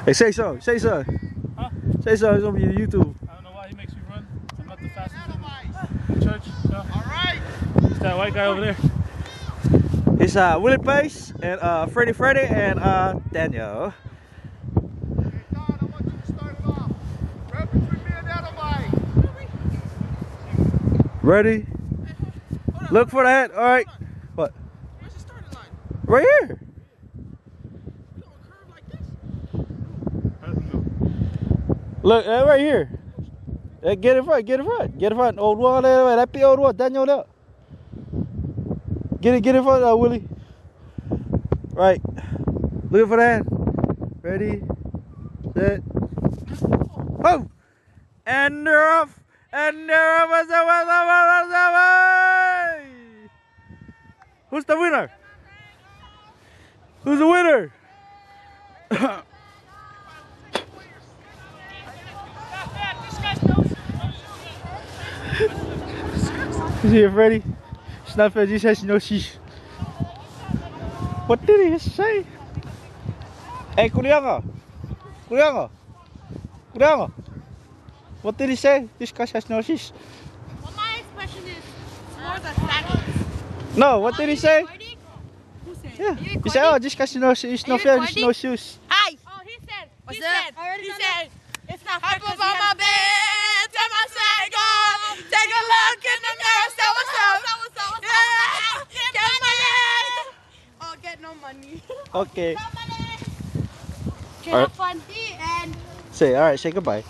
Hey, say so. Say so. Huh? Say so. It's on your YouTube. I don't know why he makes me run. I'm not the fastest in church. No. Alright. It's that white guy over there. It's Willie Pace and Freddy and Daniel. Hey, Don, I want you to start it off. Right between me and Edelmite. Ready? Look for that. All right. What? Where's the starting line? Right here. You don't curve like this. I don't know. Look, right here. Get in front. Get in front. Get in front. Old one there. That be old one. Daniel there. Get in front, Willie. Right. Look for that. Ready, set. Oh! And they're off. And they're off. Who's the winner? Who's the winner? Is he ready? Snap it, he says no shish. What did he say? Hey, Kulianga. Kulianga. Kulianga. What did he say? This guy has no shish. Well, my expression is more the second. No, what did he say? Who said? Yeah. He said, oh, this guy has no shoes. No fair, no shoes. Hi. Oh, he said. He said. It's not fair. I put on my bed. Tell my side go. Take a look in the mirror. Say what's up. Yeah. Get money. Oh, get no money. Okay. Get Alright. fun and. Say, alright, say goodbye.